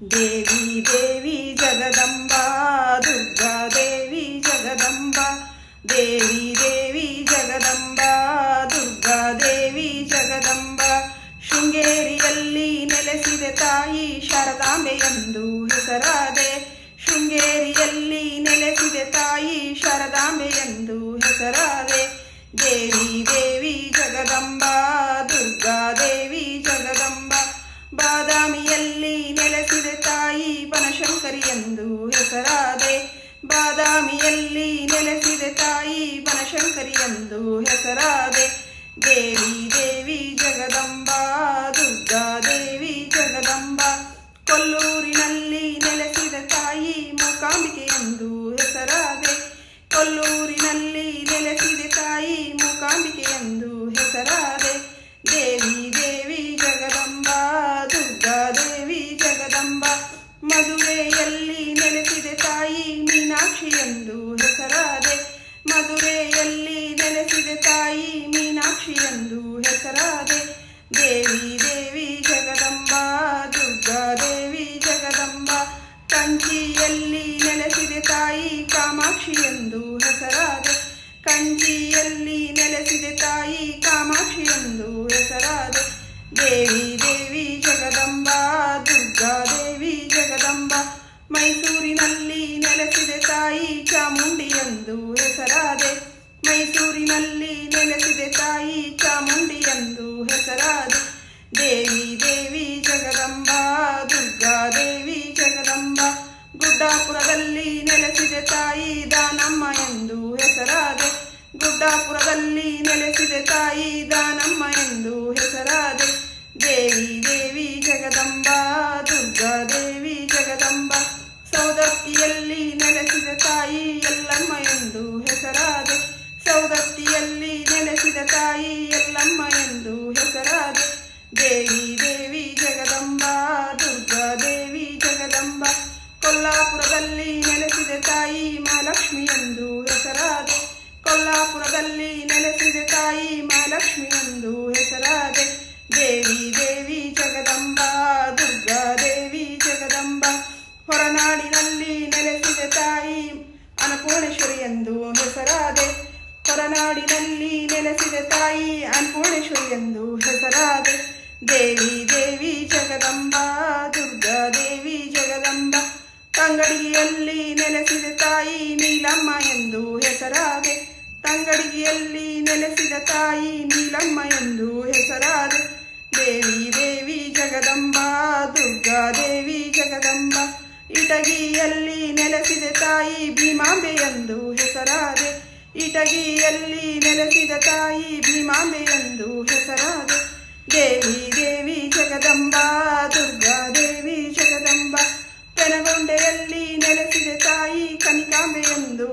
ದೇವಿ ದೇವಿ ಜಗದಂಬಾ ದುರ್ಗಾ ದೇವಿ ಜಗದಂಬಾ ದೇವಿ ದೇವಿ ಜಗದಂಬಾ ದುರ್ಗಾ ದೇವಿ ಜಗದಂಬಾ ಶೃಂಗೇರಿಯಲ್ಲಿ ನೆಲೆಸಿದೆ ತಾಯಿ ಶಾರದಾಂಬೆ ಎಂದು ಹೆಸರಾದೆ. ಶೃಂಗೇರಿಯಲ್ಲಿ ನೆಲೆಸಿದೆ ತಾಯಿ ಶಾರದಾಂಬೆ ಎಂದು ಹೆಸರಾದೆ. ದೇವಿ ದೇವಿ ಜಗದಂಬಾ ದುರ್ಗಾ ದೇವಿ ಜಗದಂಬಾ ಬಾದಾಮಿಯಲ್ಲಿ ನೆಲೆಸಿದೆ ತಾಯಿ ಬನಶಂಕರಿ ಎಂದು ಹೆಸರಾದೆ. ಬಾದಾಮಿಯಲ್ಲಿ ನೆಲೆಸಿದೆ ತಾಯಿ ಬನಶಂಕರಿ ಎಂದು ಹೆಸರಾದೆ. ದೇವಿ ದೇವಿ ಜಗದಂಬಾ ದುರ್ಗಾ ದೇವಿ ಜಗದಂಬಾ ಕೊಲ್ಲೂರಿನಲ್ಲಿ ನೆಲೆಸಿದ ತಾಯಿ ಮೂಕಾಂಬಿಕೆ ಎಂದು ಹೆಸರಾದೆ. ಕೊಲ್ಲೂರಿನಲ್ಲಿ ನೆಲೆಸಿದೆ ತಾಯಿ ಮೂಕಾಂಬಿಕೆ ಎಂದು ಹೆಸರಾದೆ. ದೇವಿ ದೇವಿ ಜಗದಂಬಾ ದುರ್ಗಾ ದೇವಿ ಜಗದಂಬಾ ಮಧುರೆಯಲ್ಲಿ ನೆಲೆಸಿದೆ ತಾಯಿ ಮೀನಾಕ್ಷಿ ಎಂದು ಹೆಸರಾದೆ. ಮಧುರೆಯಲ್ಲಿ ನೆಲೆಸಿದೆ ತಾಯಿ ಮೀನಾಕ್ಷಿ ಎಂದು ಹೆಸರಾದೆ. ದೇವಿ ದೇವಿ ಜಗದಂಬಾ ದುರ್ಗಾ ದೇವಿ ಜಗದಂಬಾ ಕಂಚಿಯಲ್ಲಿ ನೆಲೆಸಿದೆ ತಾಯಿ ಕಾಮಾಕ್ಷಿ ಎಂದು ಹೆಸರಾದೆ. ಕಂಚಿಯಲ್ಲಿ ನೆಲೆಸಿದೆ ತಾಯಿ ಕಾಮಾಕ್ಷಿ ಎಂದು ಹೆಸರಾದೆ. ದೇವಿ ದೇವಿ ಜಗದಂಬಾ ದುರ್ಗಾ ದೇವಿ ಜಗದಂಬಾ ಮೈಸೂರಿನಲ್ಲಿ ನೆಲೆಸಿದೆ ತಾಯಿ ಚಾಮುಂಡಿ ಎಂದು ಹೆಸರಾದೆ. ಮೈಸೂರಿನಲ್ಲಿ ನೆಲೆಸಿದೆ ತಾಯಿ ಚಾಮುಂಡಿ ಎಂದು ಹೆಸರಾದೆ. ದೇವಿ ದೇವಿ ಜಗದಂಬಾ ದುರ್ಗಾ ದೇವಿ ಜಗದಂಬಾ ಗುಡ್ಡಾಪುರದಲ್ಲಿ ನೆಲೆಸಿದೆ ತಾಯಿ ದಾನಮ್ಮ ಎಂದು ಹೆಸರಾದೆ. ಗುಡ್ಡಾಪುರದಲ್ಲಿ ನೆಲೆಸಿದೆ ತಾಯಿ ದಾನಮ್ಮ ಎಂದು ಹೆಸರಾದೆ. ದೇವಿ ದೇವಿ ಜಗದಂಬಾ ದುರ್ಗಾ ದೇವಿ ಜಗದಂಬಾ ಸೌದತ್ತಿಯಲ್ಲಿ ನೆಲೆಸಿದ ತಾಯಿ ಯಲ್ಲಮ್ಮ ಎಂದು ಹೆಸರಾದೆ. ಸೌದತ್ತಿಯಲ್ಲಿ ನೆಲೆಸಿದ ತಾಯಿ ಯಲ್ಲಮ್ಮ ಎಂದು ಹೆಸರಾದೆ. ದೇವಿ ದೇವಿ ಜಗದಂಬಾ ದುರ್ಗಾ ದೇವಿ ಜಗದಂಬಾ ಕೊಲ್ಲಾಪುರದಲ್ಲಿ ನೆಲೆಸಿದ ತಾಯಿ ಮಹಾಲಕ್ಷ್ಮಿ ಎಂದು ಹೆಸರಾದೆ. ಕೊಲ್ಲಾಪುರದಲ್ಲಿ ನೆಲೆಸಿದ ತಾಯಿ ಮಹಾಲಕ್ಷ್ಮಿ ಎಂದು ಹೆಸರಾದೆ. ದೇವಿ ದೇವಿ ಜಗದಂಬಾ ದುರ್ಗಾ ದೇವಿ ಜಗದಂಬಾ ಹೊರನಾಡಿನಲ್ಲಿ ನೆಲೆಸಿದ ತಾಯಿ ಅನ್ನಪೂರ್ಣೇಶ್ವರಿ ಎಂದು ಹೆಸರಾದೆ. ಹೊರನಾಡಿನಲ್ಲಿ ನೆಲೆಸಿದ ತಾಯಿ ಅನ್ನಪೂರ್ಣೇಶ್ವರಿ ಎಂದು ಹೆಸರಾದೆ. ದೇವಿ ದೇವಿ ಜಗದಂಬಾ ದುರ್ಗಾ ದೇವಿ ಜಗದಂಬಾ ತಂಗಡಿಯಲ್ಲಿ ನೆಲೆಸಿದ ತಾಯಿ ನೀಲಮ್ಮ ಎಂದು ಹೆಸರಾದೆ. ತಂಗಡಿಯಲ್ಲಿ ನೆಲೆಸಿದ ತಾಯಿ ನೀಲಮ್ಮ ಎಂದು ಹೆಸರಾದೆ. ದೇವಿ ದೇವಿ ಜಗದಂಬಾ ದುರ್ಗಾ ದೇವಿ ಜಗದಂಬಾ ಇಟಗಿಯಲ್ಲಿ ನೆಲೆಸಿದ ತಾಯಿ ಭೀಮಾಂಬೆ ಎಂದು ಹೆಸರಾದೆ. ಇಟಗಿಯಲ್ಲಿ ನೆಲೆಸಿದ ತಾಯಿ ಭೀಮಾಂಬೆ ಎಂದು ಹೆಸರಾದೆ. ದೇವಿ ದೇವಿ ಜಗದಂಬಾ ದುರ್ಗಾ ದೇವಿ ಜಗದಂಬಾ ಪೆನಗೊಂಡೆಯಲ್ಲಿ ನೆಲೆಸಿದ ತಾಯಿ ಕನಿಕಾಂಬೆ ಎಂದು